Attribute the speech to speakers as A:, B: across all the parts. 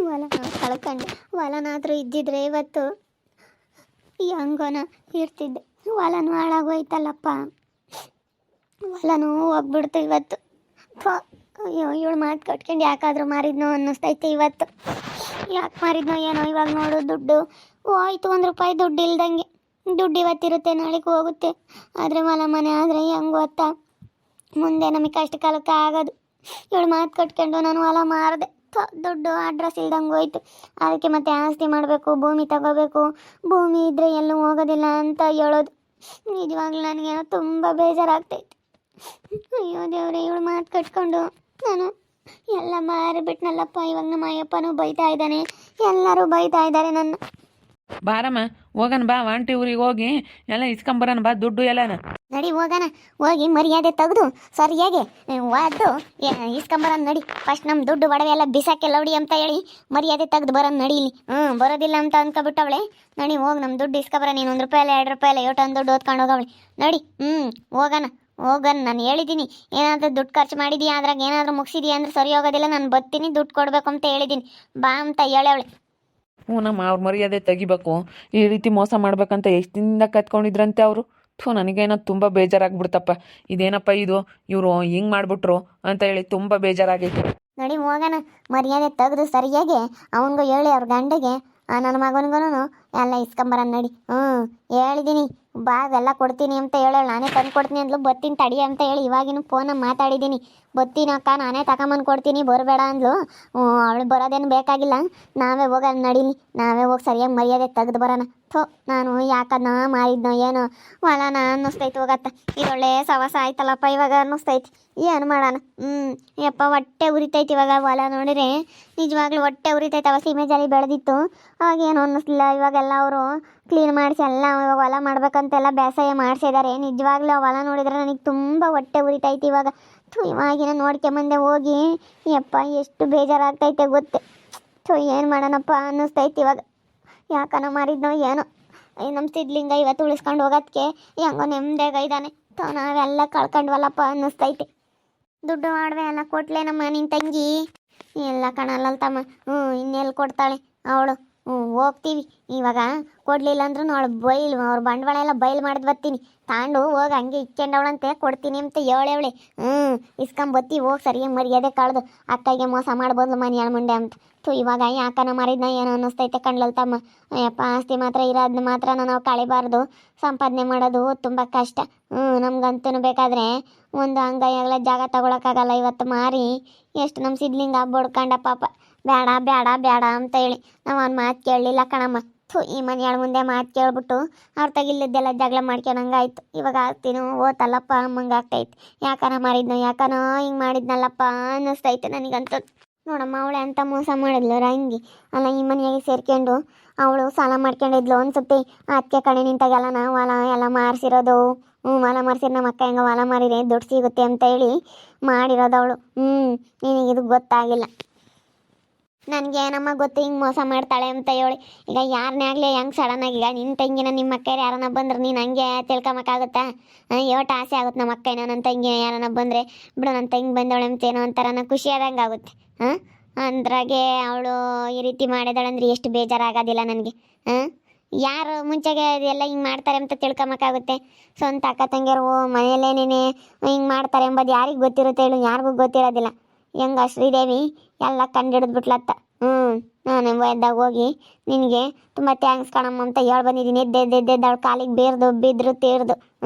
A: ಹೊಲ ಕಳ್ಕೊಂಡೆ. ಹೊಲನಾದರೂ ಇದ್ದಿದ್ರೆ ಇವತ್ತು ಹೆಂಗೋನ ಇರ್ತಿದ್ದೆ. ಹೊಲನೂ ಹಾಳಾಗೋಯ್ತಲ್ಲಪ್ಪ, ಹೊಲನೂ ಹೋಗ್ಬಿಡ್ತು ಇವತ್ತು. ಅಯ್ಯೋ, ಇವಳು ಮಾತು ಕಟ್ಕೊಂಡು ಯಾಕಾದರೂ ಮಾರಿದ್ನೋ ಅನ್ನಿಸ್ತೈತೆ ಇವತ್ತು. ಯಾಕೆ ಮಾರಿದ್ನೋ ಏನೋ. ಇವಾಗ ನೋಡು, ದುಡ್ಡು ಹೋಯ್ತು, 1 ರೂಪಾಯಿ ದುಡ್ಡು ಇಲ್ದಂಗೆ. ದುಡ್ಡು ಇವತ್ತಿರುತ್ತೆ, ನಾಳೆಗೆ ಹೋಗುತ್ತೆ. ಆದರೆ ಹೊಲ ಮನೆ ಆದರೆ ಹೆಂಗೆ ಗೊತ್ತಾ, ಮುಂದೆ ನಮಗೆ ಕಷ್ಟ ಕಾಲಕ್ಕೆ ಆಗೋದು. ಇವಳು ಮಾತು ಕಟ್ಕೊಂಡು ನಾನು ಹೊಲ ಮಾರಿದೆ. ದುಡ್ಡು ಅಡ್ರೆಸ್ ಇಲ್ದಂಗೆ ಹೋಯ್ತು. ಅದಕ್ಕೆ ಮತ್ತೆ ಆಸ್ತಿ ಮಾಡಬೇಕು, ಭೂಮಿ ತಗೋಬೇಕು, ಭೂಮಿ ಇದ್ದರೆ ಎಲ್ಲೂ ಹೋಗೋದಿಲ್ಲ ಅಂತ ಹೇಳೋದು. ನಿಜವಾಗ್ಲೂ ನನಗೇನೋ ತುಂಬ ಬೇಜಾರಾಗ್ತೈತೆ. ಅಯ್ಯೋ ದೇವ್ರೆ, ಇವಳು ಮಾತು ಕಟ್ಕೊಂಡು ನಾನು ಎಲ್ಲ ಮಾರಿಬಿಟ್ನಲ್ಲಪ್ಪ. ಇವಾಗ ನಮ್ಮ ಅಯ್ಯಪ್ಪನೂ ಬೈತಾ ಇದ್ದಾನೆ, ಎಲ್ಲರೂ ಬೈತಾ ಇದ್ದಾರೆ ನನ್ನ.
B: ಬಾರಮ್ಮ ಹೋಗೋಣ ಬಾ, ಆಂಟಿ ಊರಿಗೆ ಹೋಗಿ ಎಲ್ಲ ಇಸ್ಕೊಂಬರೋಣ ಬಾ, ದುಡ್ಡು ಎಲ್ಲನ.
A: ನಡಿ ಹೋಗೋಣ, ಹೋಗಿ ಮರ್ಯಾದೆ ತೆಗೆದು ಸರಿಯಾಗಿ ಒದ್ದು ಇಸ್ಕೊಂಬರೋಣ ನಡಿ. ಫಸ್ಟ್ ನಮ್ಮ ದುಡ್ಡು ಒಡವೆ ಎಲ್ಲ ಬಿಸಾಕೆ ಲೌಡಿ ಅಂತ ಹೇಳಿ ಮರ್ಯಾದೆ ತೆಗೆದು ಬರೋಣ ನಡೀಲಿ. ಬರೋದಿಲ್ಲ ಅಂತ ಅನ್ಕೊಬಿಟ್ಟವಳೆ. ನಡಿ ಹೋಗಿ ನಮ್ಮ ದುಡ್ಡು ಇಸ್ಕೊಬರ. ನೀನು 1 ರೂಪಾಯಿ 2 ರೂಪಾಯಿ ಯೋಟನ್ ದುಡ್ಡು ಓದ್ಕೊಂಡು ಹೋಗವಳೆ. ನಡಿ ಹೋಗೋಣ. ನಾನು ಹೇಳಿದ್ದೀನಿ, ಏನಾದರೂ ದುಡ್ಡು ಖರ್ಚು ಮಾಡಿದೀಯಾ, ಅದ್ರಾಗ ಏನಾದರೂ ಮುಗಿಸಿದೀಯಾ ಅಂದ್ರೆ ಸರಿ ಹೋಗೋದಿಲ್ಲ, ನಾನು ಬರ್ತೀನಿ, ದುಡ್ಡು ಕೊಡಬೇಕು ಅಂತ ಹೇಳಿದ್ದೀನಿ, ಬಾ ಅಂತ ಹೇಳವಳೆ.
B: ಹ್ಞೂ, ನಮ್ಮ ಅವ್ರ ಮರ್ಯಾದೆ ತೆಗಿಬೇಕು. ಈ ರೀತಿ ಮೋಸ ಮಾಡ್ಬೇಕಂತ ಎಷ್ಟು ದಿನದಿಂದ ಕತ್ಕೊಂಡಿದ್ರಂತೆ ಅವರು. ನನಗೇನೋ ತುಂಬ ಬೇಜಾರಾಗ್ಬಿಡ್ತಪ್ಪ. ಇದೇನಪ್ಪ ಇದು, ಇವರು ಹಿಂಗೆ ಮಾಡಿಬಿಟ್ರು ಅಂತ ಹೇಳಿ ತುಂಬ ಬೇಜಾರಾಗೈತೆ.
A: ನಡಿ ಹೋಗೋಣ, ಮರ್ಯಾದೆ ತೆಗೆದು ಸರಿಯಾಗಿ ಅವನಿಗೂ ಹೇಳಿ, ಅವ್ರ ಗಂಡೆಗೆ ನನ್ನ ಮಗನಿಗೂ ಎಲ್ಲ ಇಸ್ಕೊಂಬರೋಣ ನಡಿ. ಹೇಳಿದ್ದೀನಿ, ಬಾ ಎಲ್ಲ ಕೊಡ್ತೀನಿ ಅಂತ ಹೇಳೋಳು. ನಾನೇ ತಂದು ಕೊಡ್ತೀನಿ ಅಂದ್ಲು. ಬರ್ತೀನಿ ತಡಿ ಅಂತ ಹೇಳಿ ಇವಾಗಿನೂ ಫೋನಾಗ ಮಾತಾಡಿದ್ದೀನಿ. ಬರ್ತೀನಿ ಅಕ್ಕ, ನಾನೇ ತಗೊಂಬಂದು ಕೊಡ್ತೀನಿ, ಬರಬೇಡ ಅಂದ್ಲು. ಅವಳು ಬರೋದೇನು ಬೇಕಾಗಿಲ್ಲ, ನಾವೇ ಹೋಗೋಣ ನಡೀಲಿ. ನಾವೇ ಹೋಗಿ ಸರಿಯಾಗಿ ಮರ್ಯಾದೆ ತೆಗೆದು ಬರೋಣ. ನಾನು ಯಾಕನ್ನ ಮಾರಿದ್ನೋ ಏನೋ, ಹೊಲನ ಅನ್ನಿಸ್ತೈತೆ ಹೋಗತ್ತ. ಇದೊಳ್ಳೆ ಸವಾಸ ಆಯ್ತಲ್ಲಪ್ಪ ಇವಾಗ ಅನ್ನಿಸ್ತೈತಿ. ಏನು ಮಾಡೋಣ. ಯಪ್ಪ ಹೊಟ್ಟೆ ಉರಿತೈತಿ ಇವಾಗ. ಹೊಲ ನೋಡಿದ್ರೆ ನಿಜವಾಗ್ಲೂ ಹೊಟ್ಟೆ ಉರಿತೈತೆ. ಅವ ಸೀಮೆ ಜಾಲಿ ಬೆಳೆದಿತ್ತು, ಅವಾಗೇನು ಅನ್ನಿಸ್ಲಿಲ್ಲ. ಇವಾಗೆಲ್ಲ ಅವರು ಕ್ಲೀನ್ ಮಾಡಿಸಿ ಎಲ್ಲ ಇವಾಗ ಹೊಲ ಮಾಡ್ಬೇಕಂತೆಲ್ಲ ಬೇಸಾಯ ಮಾಡಿಸಿದ್ದಾರೆ. ನಿಜವಾಗ್ಲೂ ಆ ಹೊಲ ನೋಡಿದ್ರೆ ನನಗೆ ತುಂಬ ಹೊಟ್ಟೆ ಉರಿತೈತಿ ಇವಾಗ. ಇವಾಗಿನ ನೋಡ್ಕೊಂಬಂದೆ ಹೋಗಿ. ಯಪ್ಪ ಎಷ್ಟು ಬೇಜಾರಾಗ್ತೈತೆ ಗೊತ್ತೆ. ಏನು ಮಾಡೋಣಪ್ಪ ಅನ್ನಿಸ್ತೈತಿ ಇವಾಗ. ಯಾಕನ ಮಾರಿದ್ನೋ ಏನೋ. ನಮ್ಮ ಸಿದ್ಲಿಂಗ ಇವತ್ತು ಉಳಿಸ್ಕೊಂಡು ಹೋಗೋದಕ್ಕೆ ಹೆಂಗೋ ನೆಮ್ಮದಿಯಾಗ ಇದ್ದಾನೆ. ನಾವೆಲ್ಲ ಕಳ್ಕೊಂಡ್ವಲ್ಲಪ್ಪ ಅನ್ನಿಸ್ತೈತೆ. ದುಡ್ಡು ಒಡವೆ ಎಲ್ಲ ಕೊಟ್ಲೆ ನಮ್ಮ ನಿನ್ನ ತಂಗಿ ಎಲ್ಲ ಕಣಲ್ಲ ತಮ್ಮ. ಇನ್ನೆಲ್ಲಿ ಕೊಡ್ತಾಳೆ ಅವಳು. ಹೋಗ್ತೀವಿ ಇವಾಗ. ಕೊಡಲಿಲ್ಲ ಅಂದ್ರೂ ಅವಳು ಅವ್ರ ಬಂಡವಾಳ ಎಲ್ಲ ಬಯಲು ಮಾಡಿದ್ ಬರ್ತೀನಿ. ತಾಂಡು ಹೋಗಿ ಹಂಗೆ ಇಕ್ಕೊಂಡವಳಂತೆ ಕೊಡ್ತೀನಿ ಅಂತ ಹೇಳವಳೆ. ಇಸ್ಕೊಂಬತ್ತಿ ಹೋಗಿ ಸರಿಯಾಗಿ ಮರ್ಯಾದೆ ಕಳೆದು ಅಕ್ಕಗೆ ಮೋಸ ಮಾಡ್ಬೋದು ಮನೆಯಾಳ ಮುಂಡೆ ಅಂತ. ಇವಾಗ ಯಾಕನ ಮಾರಿದ್ನ ಏನೋ ಅನ್ನಿಸ್ತೈತೆ ಕಣ್ಲಲ್ ತಮ್ಮ. ಅಯ್ಯಪ್ಪ, ಆಸ್ತಿ ಮಾತ್ರ ಇರೋದನ್ನ ಮಾತ್ರ ನಾವು ಕಳಿಬಾರ್ದು. ಸಂಪಾದನೆ ಮಾಡೋದು ತುಂಬ ಕಷ್ಟ. ನಮ್ಗಂತೂ ಬೇಕಾದರೆ ಒಂದು ಅಂಗೈಯಾಗಲ ಜಾಗ ತಗೊಳಕ್ಕಾಗಲ್ಲ. ಇವತ್ತು ಮಾರಿ ಎಷ್ಟು ನಮ್ಮ ಸಿದ್ಲಿಂಗ ಬಡ್ಕಂಡ ಪಾಪ. ಬೇಡ ಬೇಡ ಬೇಡ ಅಂತ ಹೇಳಿ ನಾವು ಅವ್ನ ಮಾತು ಕೇಳಲಿಲ್ಲ ಕಣಮ್ಮ. ಈ ಮನೆಯಾಳ ಮುಂದೆ ಮಾತು ಕೇಳ್ಬಿಟ್ಟು ಅವ್ರ ತಗಿಲ್ಲದ್ದೆಲ್ಲ ಜಗಳ ಮಾಡ್ಕೊಳಂಗಾಯ್ತು. ಇವಾಗ ಆಗ್ತೀನೋ ಓತಲ್ಲಪ್ಪ ಅಮ್ಮಂಗೆ ಆಗ್ತೈತೆ. ಯಾಕನ ಮಾರಿದ್ನೋ ಯಾಕನೋ ಹಿಂಗೆ ಮಾಡಿದ್ನಲ್ಲಪ್ಪ ಅನ್ನಿಸ್ತೈತೆ ನನಗಂತೂ. ನೋಡಮ್ಮ, ಅವಳೆ ಅಂತ ಮೋಸ ಮಾಡಿದ್ಲು ರಂಗಿ. ಅಲ್ಲ, ಈ ಮನೆಯಾಗೆ ಸೇರ್ಕೊಂಡು ಅವಳು ಸಾಲ ಮಾಡ್ಕೊಂಡಿದ್ಲು ಅನ್ಸುತ್ತೆ. ಅದಕ್ಕೆ ಕಡೆ ನಿಂತಾಗೆಲ್ಲ ನಾವು ಹೊಲ ಎಲ್ಲ ಮಾರಿಸಿರೋದು. ಹೊಲ ಮಾರಿಸಿದ್ರೆ ನಮ್ಮ ಅಕ್ಕ ಹೆಂಗೆ ಹೊಲ ಮಾರಿದ್ರೆ ದುಡ್ಡು ಸಿಗುತ್ತೆ ಅಂತ ಹೇಳಿ ಮಾಡಿರೋದು ಅವಳು. ನಿನಗಿದು ಗೊತ್ತಾಗಿಲ್ಲ. ನನಗೇನಮ್ಮ ಗೊತ್ತು ಹಿಂಗೆ ಮೋಸ ಮಾಡ್ತಾಳೆ ಅಂತ ಹೇಳಿ. ಈಗ ಯಾರನ್ನೇ ಆಗಲಿ ಹೆಂಗೆ ಸಡನ್ನಾಗಿ ಈಗ ನಿನ್ನ ತಂಗಿನ ನಿಮ್ಮ ಅಕ್ಕಯ್ಯ ಯಾರನ್ನ ಬಂದ್ರೆ ನೀನು ಹಂಗೆ ತಿಳ್ಕೊಂಬಕ್ಕಾಗುತ್ತಾ? ಯೋಟ ಆಸೆ ಆಗುತ್ತೆ ನಮ್ಮ ಅಕ್ಕಯ್ಯನ ನನ್ನ ತಂಗಿ ಯಾರನ್ನ ಬಂದರೆ ಬಿಡು ನನ್ನ ತಂಗಿ ಬಂದವಳೆ ಅಂತೇನೋ ಒಂಥರ ಖುಷಿ ಆದಂಗೆ ಆಗುತ್ತೆ. ಅಂದ್ರಾಗೆ ಅವಳು ಈ ರೀತಿ ಮಾಡಿದಾಳೆ ಅಂದರೆ ಎಷ್ಟು ಬೇಜಾರಾಗೋದಿಲ್ಲ ನನಗೆ. ಯಾರು ಮುಂಚೆಗೆ ಎಲ್ಲ ಹಿಂಗೆ ಮಾಡ್ತಾರೆ ಅಂತ ತಿಳ್ಕೊಂಬಕ್ಕಾಗುತ್ತೆ? ಸ್ವಂತ ಅಕ್ಕ ತಂಗಿಯರು ಮನೆಯಲ್ಲೇನೇ ಹಿಂಗೆ ಮಾಡ್ತಾರೆ ಎಂಬುದು ಯಾರಿಗೆ ಗೊತ್ತಿರುತ್ತೆ ಹೇಳು? ಯಾರಿಗೂ ಗೊತ್ತಿರೋದಿಲ್ಲ. ಹೆಂಗ ಶ್ರೀದೇವಿ ಎಲ್ಲ ಕಂಡಿಡಿದ್ಬಿಟ್ಲತ್ತ. ನಾನು ಎದ್ದಾಗ ಹೋಗಿ ನಿನಗೆ ತುಂಬ ಥ್ಯಾಂಕ್ಸ್ ಕಣಮ್ಮ ಅಂತ ಹೇಳಿ ಬಂದಿದ್ದೀನಿ. ಎದ್ದೆದ್ದು ಅವಳು ಕಾಲಿಗೆ ಬಿದ್ರು ತೀರ್ದು.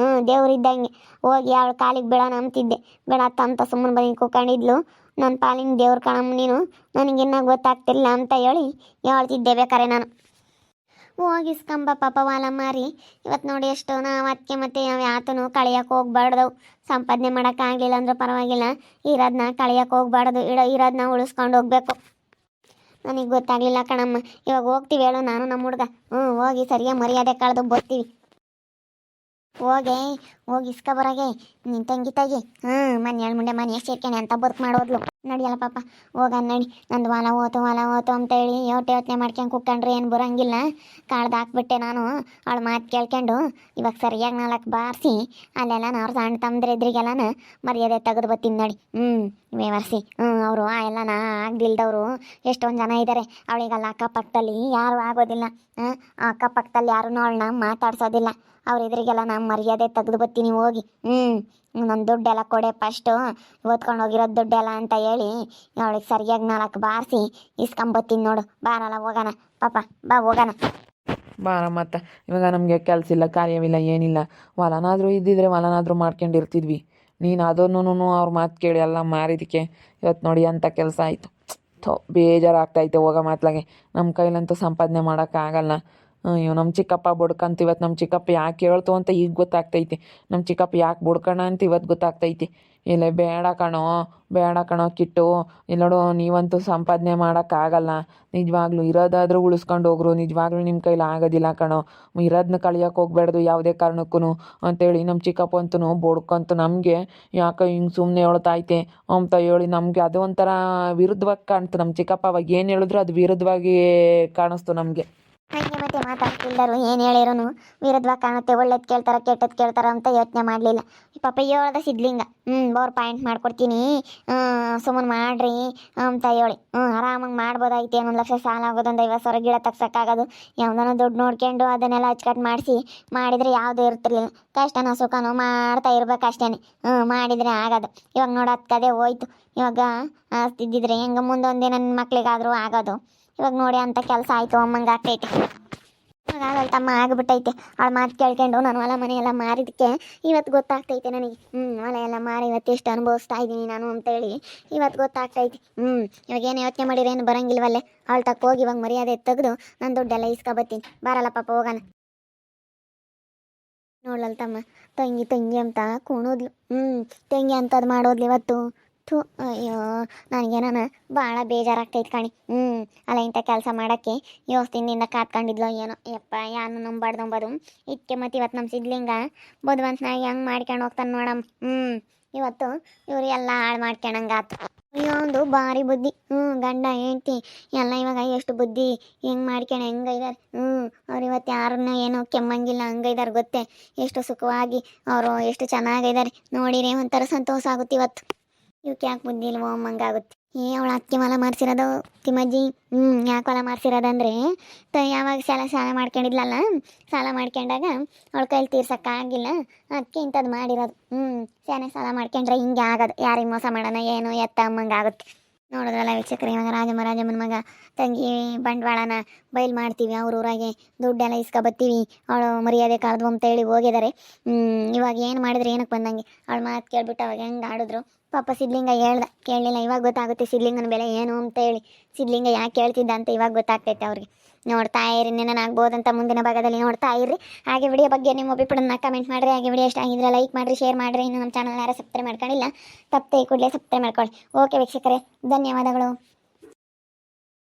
A: ದೇವ್ರಿದ್ದಂಗೆ ಹೋಗಿ ಅವಳು ಕಾಲಿಗೆ ಬೀಳೋಣ ಅಂತಿದ್ದೆ. ಬೇಡತ್ತ ಅಂತ ಸುಮ್ಮನೆ ಬಂದು ಕೂಕೊಂಡಿದ್ಲು. ನನ್ನ ಪಾಲಿನ ದೇವ್ರು ಕಣಮ್ಮ ನೀನು, ನನಗಿನ್ನ ಗೊತ್ತಾಗ್ತಿಲ್ಲ ಅಂತ ಹೇಳಿ ಹೇಳ್ತಿದ್ದೆ ಬೇಕಾರೆ ನಾನು. ಹೋಗಿಸ್ಕೊಂಬ ಪಾಪ ಹೊಲ ಮಾರಿ. ಇವತ್ತು ನೋಡಿ ಎಷ್ಟು ನಾವು ಅದಕ್ಕೆ ಮತ್ತೆ ನಾವು ಯಾತನು ಕಳಿಯೋಕೆ ಹೋಗ್ಬಾರ್ದು. ಸಂಪಾದನೆ ಮಾಡೋಕ್ಕಾಗಲಿಲ್ಲ ಅಂದ್ರೆ ಪರವಾಗಿಲ್ಲ, ಇರೋದನ್ನ ಕಳಿಯೋಕೆ ಹೋಗ್ಬಾರ್ದು. ಇರೋದನ್ನ ಉಳಿಸ್ಕೊಂಡು ಹೋಗ್ಬೇಕು. ನನಗೆ ಗೊತ್ತಾಗಲಿಲ್ಲ ಕಣಮ್ಮ. ಇವಾಗ ಹೋಗ್ತೀವಿ ಹೇಳು ನಾನು ನಮ್ಮ ಹುಡುಗ. ಹೋಗಿ ಸರಿಯಾಗಿ ಮರ್ಯಾದೆ ಕಳೆದು ಬರ್ತೀವಿ. ಹೋಗಿ ಇಸ್ಕೊಬರಾಗೆ ನಿನ್ನ ತಂಗಿ ತಾಗಿ ಮನೆ ಮುಂಡೆ ಮನೆ ಸೇರ್ಕೇನೆ ಅಂತ ಬರ್ಕ್ ಮಾಡೋದ್ಲು. ನಡಿಯಲ್ಲ ಪಾಪ ಹೋಗ ನಡಿ. ನಂದು ಹೊಲ ಹೋತು ಅಂತೇಳಿ ಯೋಚನೆ ಮಾಡ್ಕೊಂಡು ಕುಕ್ಕಂಡ್ರೆ ಏನು ಬರೋಂಗಿಲ್ಲ. ಕಾಳ್ದು ಹಾಕ್ಬಿಟ್ಟೆ ನಾನು ಅವಳ ಮಾತು ಕೇಳ್ಕೊಂಡು. ಇವಾಗ ಸರಿಯಾಗಿ 4 ಬಾರಿಸಿ ಅಲ್ಲೆಲ್ಲ ಅವ್ರ ಸಣ್ಣ ತಮ್ಮದ್ರ ಎದುರಿಗೆಲ್ಲನ ಮರ್ಯಾದೆ ತೆಗೆದು ಬರ್ತೀನಿ ನಡಿ. ವ್ಯವಹರಿಸಿ ಅವರು ಎಲ್ಲ ಆಗ್ದಿಲ್ದವರು ಎಷ್ಟೊಂದು ಜನ ಇದ್ದಾರೆ. ಅವಳಿಗಲ್ಲ ಅಕ್ಕಪಕ್ಕದಲ್ಲಿ ಯಾರು ಆಗೋದಿಲ್ಲ. ಅಕ್ಕಪಕ್ಕದಲ್ಲಿ ಯಾರೂ ಅವಳನ್ನ ಮಾತಾಡ್ಸೋದಿಲ್ಲ. ಅವ್ರ ಎದುರಿಗೆಲ್ಲ ನಾನು ಮರ್ಯಾದೆ ತೆಗೆದು ಬರ್ತೀನಿ ಹೋಗಿ. ನನ್ನ ದುಡ್ಡೆಲ್ಲ ಕೊಡೆ ಫಸ್ಟು, ಓದ್ಕೊಂಡು ಹೋಗಿರೋದು ದುಡ್ಡೆಲ್ಲ ಅಂತ ಹೇಳಿ ಅವಳಿಗೆ ಸರಿಯಾಗಿ 4 ಬಾರಿಸಿ ಇಸ್ಕೊಂಬತ್ತೀನಿ ನೋಡು. ಬಾರಲ್ಲ ಹೋಗೋಣ ಪಾಪ, ಬಾ ಹೋಗೋಣ.
B: ಬಾರ ಮತ್ತು ಇವಾಗ ನಮಗೆ ಕೆಲಸ ಇಲ್ಲ, ಕಾರ್ಯವಿಲ್ಲ, ಏನಿಲ್ಲ. ಹೊಲನಾದರೂ ಇದ್ದಿದ್ರೆ ಹೊಲನಾದರೂ ಮಾಡ್ಕೊಂಡಿರ್ತಿದ್ವಿ. ನೀನು ಅದನ್ನು ಅವ್ರ ಮಾತು ಕೇಳಿ ಎಲ್ಲ ಮಾರಿದಕ್ಕೆ ಇವತ್ತು ನೋಡಿ ಅಂಥ ಕೆಲಸ ಆಯಿತು. ಬೇಜಾರಾಗ್ತೈತೆ ಹೋಗೋ ಮಾತ್ಲಾಗೆ. ನಮ್ಮ ಕೈಲಂತೂ ಸಂಪಾದನೆ ಮಾಡೋಕ್ಕಾಗಲ್ಲ. ಅಯ್ಯೋ ನಮ್ಮ ಚಿಕ್ಕಪ್ಪ ಬಡ್ಕಂತ ಇವತ್ತು ನಮ್ಮ ಚಿಕ್ಕಪ್ಪ ಯಾಕೆ ಹೇಳ್ತು ಅಂತ ಈಗ ಗೊತ್ತಾಗ್ತೈತಿ. ನಮ್ಮ ಚಿಕ್ಕಪ್ಪ ಯಾಕೆ ಬಡ್ಕಣ ಅಂತ ಇವತ್ತು ಗೊತ್ತಾಗ್ತೈತಿ. ಇಲ್ಲೇ ಬೇಡ ಕಣೋ ಕಿಟ್ಟು. ಇಲ್ಲಿ ನೋಡು, ನೀವಂತೂ ಸಂಪಾದನೆ ಮಾಡೋಕ್ಕಾಗಲ್ಲ. ನಿಜವಾಗ್ಲೂ ಇರೋದಾದರೂ ಉಳಿಸ್ಕೊಂಡು ಹೋಗ್ರು. ನಿಜವಾಗ್ಲೂ ನಿಮ್ಮ ಕೈಲಿ ಆಗೋದಿಲ್ಲ ಕಣೋ. ಇರೋದನ್ನ ಕಳಿಯೋಕೆ ಹೋಗ್ಬೇಡ್ದು ಯಾವುದೇ ಕಾರಣಕ್ಕೂ ಅಂತೇಳಿ ನಮ್ಮ ಚಿಕ್ಕಪ್ಪ ಅಂತೂ ಬಡ್ಕಂತು ನಮಗೆ ಯಾಕೆ ಹಿಂಗೆ ಸುಮ್ಮನೆ ಹೇಳ್ತೈತೆ ಅಂತ ಹೇಳಿ ನಮಗೆ ಅದು ಒಂಥರ ವಿರುದ್ಧವಾಗಿ ಕಾಣ್ತು. ನಮ್ಮ ಚಿಕ್ಕಪ್ಪ ಅವಾಗ ಏನು ಹೇಳಿದ್ರು ಅದು ವಿರುದ್ಧವಾಗಿ ಕಾಣಿಸ್ತು ನಮಗೆ.
A: ಹಾಗೆ ಮತ್ತೆ ಮಾತಾಡ್ತಿಲ್ದರು ಏನು ಹೇಳಿರೋನು ವಿರುದ್ಧವಾಗಿ ಕಾಣುತ್ತೆ. ಒಳ್ಳೇದು ಕೇಳ್ತಾರ ಕೆಟ್ಟದ್ದು ಕೇಳ್ತಾರ ಅಂತ ಯೋಚನೆ ಮಾಡಲಿಲ್ಲ. ಪಾಪ ಹೇಳ್ದ ಸಿದ್ಲಿಂಗ ಬೋರ್ ಪಾಯಿಂಟ್ ಮಾಡ್ಕೊಡ್ತೀನಿ ಸುಮ್ಮನೆ ಮಾಡ್ರಿ ಅಂತ ಹೇಳಿ ಆರಾಮಾಗಿ ಮಾಡ್ಬೋದಾಗಿತ್ತು. 1 ಲಕ್ಷ ಸಾಲ ಆಗೋದು, 50,000 ಗಿಡ ತಗ್ಸೋಕ್ಕಾಗೋದು. ಯಾವ್ದಾನ ದುಡ್ಡು ನೋಡ್ಕೊಂಡು ಅದನ್ನೆಲ್ಲ ಅಚ್ಚುಕಟ್ಟು ಮಾಡಿದರೆ ಯಾವುದೂ ಇರ್ತಿರ್ಲಿಲ್ಲ. ಕಷ್ಟನೋ ಸುಖನೋ ಮಾಡ್ತಾ ಇರ್ಬೇಕು ಅಷ್ಟೇ. ಮಾಡಿದರೆ ಆಗೋದು. ಇವಾಗ ನೋಡೋದು ಕದೇ ಹೋಯ್ತು. ಇವಾಗ ಇದ್ದಿದ್ರೆ ಹೆಂಗೆ ಮುಂದೊಂದೇ ನನ್ನ ಮಕ್ಳಿಗಾದರೂ ಆಗೋದು. ಇವಾಗ ನೋಡಿ ಅಂತ ಕೆಲಸ ಆಯಿತು ಅಮ್ಮಂಗೆ ಆಗ್ತೈತೆ. ಇವಾಗ ಆಗಲ್ಲ ತಮ್ಮ ಆಗಿಬಿಟ್ಟೈತೆ. ಅವಳ ಮಾತು ಕೇಳ್ಕೊಂಡು ನಾನು ಹೊಲ ಮನೆ ಎಲ್ಲ ಮಾರಿದ್ದಕ್ಕೆ ಇವತ್ತು ಗೊತ್ತಾಗ್ತೈತೆ ನನಗೆ. ಹೊಲ ಎಲ್ಲ ಮಾರಿ ಇವತ್ತು ಎಷ್ಟು ಅನುಭವಿಸ್ತಾ ಇದ್ದೀನಿ ನಾನು ಅಂತೇಳಿ ಇವತ್ತು ಗೊತ್ತಾಗ್ತೈತಿ. ಇವಾಗ ಏನು ಯೋಚನೆ ಮಾಡಿದ್ರೆ ಏನು ಬರೋಂಗಿಲ್ವಲ್ಲೇ. ಅವಳ ತಕ್ಕ ಹೋಗಿ ಇವಾಗ ಮರ್ಯಾದೆ ತೆಗೆದು ನಾನು ದುಡ್ಡೆಲ್ಲ ಇಸ್ಕೊಬತ್ತೀನಿ. ಬಾರಲ್ಲ ಪಾಪ ಹೋಗೋಣ. ನೋಡ್ಲಲ್ಲ ತಮ್ಮ, ತಂಗಿ ಅಂತ ಕುಣಿದ್ಲು. ತಂಗಿ ಅಂತದ್ದು ಮಾಡೋದ್ಲು ಇವತ್ತು. ಅಯ್ಯೋ ನನಗೇನ ಭಾಳ ಬೇಜಾರಾಗ್ತೈತೆ ಕಣಿ. ಅಲ್ಲ ಇಂಥ ಕೆಲಸ ಮಾಡೋಕ್ಕೆ ಯೋಸ್ತಿನಿಂದ ಕಾತ್ಕೊಂಡಿದ್ಲು ಏನೋ. ಯಪ್ಪ ಯಾನು ನಂಬಾರ್ದು ಇದಕ್ಕೆ ಮತ್ತು ಇವತ್ತು ನಮ್ಮ ಸಿದ್ಲಿಂಗ ಬುದ್ಧಿವಂತನಾಗಿ ಹೆಂಗೆ ಮಾಡ್ಕೊಂಡು ಹೋಗ್ತಾನೆ ನೋಡಮ್ಮ. ಇವತ್ತು ಇವ್ರು ಎಲ್ಲ ಹಾಳು ಮಾಡ್ಕೊಳಂಗಾತು. ಅಯ್ಯೋ ಒಂದು ಭಾರಿ ಬುದ್ಧಿ. ಗಂಡ ಹೆಂಡ್ತಿ ಎಲ್ಲ ಇವಾಗ ಎಷ್ಟು ಬುದ್ಧಿ ಹೆಂಗೆ ಮಾಡ್ಕೊಂಡು ಹೆಂಗೈದಾರೆ. ಅವ್ರು ಇವತ್ತು ಯಾರನ್ನ ಏನೋ ಕೆಮ್ಮಂಗಿಲ್ಲ ಹಂಗೈದಾರೆ ಗೊತ್ತೇ. ಎಷ್ಟು ಸುಖವಾಗಿ ಅವರು ಎಷ್ಟು ಚೆನ್ನಾಗಿದ್ದಾರೆ ನೋಡಿರಿ. ಒಂಥರ ಸಂತೋಷ ಆಗುತ್ತೆ ಇವತ್ತು. ಇವಕ್ಕೆ ಯಾಕೆ ಬುದ್ಧಿ ಇಲ್ವೋ ಅಮ್ಮಂಗಾಗುತ್ತೆ. ಅವಳು ಅಕ್ಕಿ ಹೊಲ ಮಾರ್ಸಿರೋದು ತಿಮ್ಮಜ್ಜಿ. ಯಾಕೆ ಹೊಲ ಮಾರ್ಸಿರೋದಂದರೆ ಯಾವಾಗ ಸಾಲ ಮಾಡ್ಕೊಂಡಿದ್ಲಲ್ಲ, ಸಾಲ ಮಾಡ್ಕೊಂಡಾಗ ಅವಳ ಕೈಲಿ ತೀರ್ಸೋಕ್ಕಾಗಿಲ್ಲ. ಅದಕ್ಕೆ ಇಂಥದ್ದು ಮಾಡಿರೋದು. ಸ್ಯಾನೆ ಸಾಲ ಮಾಡ್ಕೊಂಡ್ರೆ ಹಿಂಗೆ ಆಗೋದು. ಯಾರಿಗೆ ಮೋಸ ಮಾಡೋಣ ಏನೋ ಎತ್ತ ಅಮ್ಮಂಗಾಗುತ್ತೆ. ನೋಡಿದ್ರಲ್ಲ ವೀಕ್ಷಕರು, ಇವಾಗ ರಾಜಮ್ಮನ ಮಗ ತಂಗಿ ಬಂಡವಾಳನ ಬಯಲು ಮಾಡ್ತೀವಿ. ಅವ್ರ ಊರಾಗೆ ದುಡ್ಡೆಲ್ಲ ಇಸ್ಕೊಬತ್ತೀವಿ, ಅವಳು ಮರ್ಯಾದೆ ಕಳೆದು ಅಂತೇಳಿ ಹೋಗಿದ್ದಾರೆ. ಇವಾಗ ಏನು ಮಾಡಿದ್ರೆ ಏನಕ್ಕೆ ಬಂದಂಗೆ. ಅವಳ ಮಾತು ಕೇಳ್ಬಿಟ್ಟು ಅವಾಗ ಹೆಂಗೆ ಆಡಿದ್ರು. ಪಾಪ ಸಿದ್ಲಿಂಗ ಕೇಳಲಿಲ್ಲ. ಇವಾಗ ಗೊತ್ತಾಗುತ್ತೆ ಸಿದ್ಲಿಂಗನ ಬೆಲೆ ಏನು ಅಂತೇಳಿ. ಸಿದ್ಲಿಂಗ ಯಾಕೆ ಕೇಳ್ತಿದ್ದ ಅಂತ ಇವಾಗ ಗೊತ್ತಾಗ್ತೈತೆ ಅವ್ರಿಗೆ. ನೋಡ್ತಾ ಇರಿ, ನೆನನಾಗ್ಬೋದಂತ ಮುಂದಿನ ಭಾಗದಲ್ಲಿ ನೋಡ್ತಾ ಇರ್ರಿ. ಹಾಗೆ ವಿಡಿಯೋ ಬಗ್ಗೆ ನಿಮ್ಮ ಅಭಿಪ್ರಾಯನ ಕಮೆಂಟ್ ಮಾಡಿರಿ. ಹಾಗೆ ವಿಡಿಯೋ ಇಷ್ಟ ಆಗಿದ್ರೆ ಲೈಕ್ ಮಾಡಿರಿ, ಶೇರ್ ಮಾಡಿರಿ. ಇನ್ನು ನಮ್ಮ ಚಾನಲ್ ಯಾರು ಸಬ್ಸ್ಕ್ರೈಬ್ ಮಾಡ್ಕೊಂಡಿಲ್ಲ ತಪ್ಪದೆ ಕೂಡಲೇ ಸಬ್ಸ್ಕ್ರೈಬ್ ಮಾಡ್ಕೊಳ್ಳಿ. ಓಕೆ ವೀಕ್ಷಕರೇ, ಧನ್ಯವಾದಗಳು.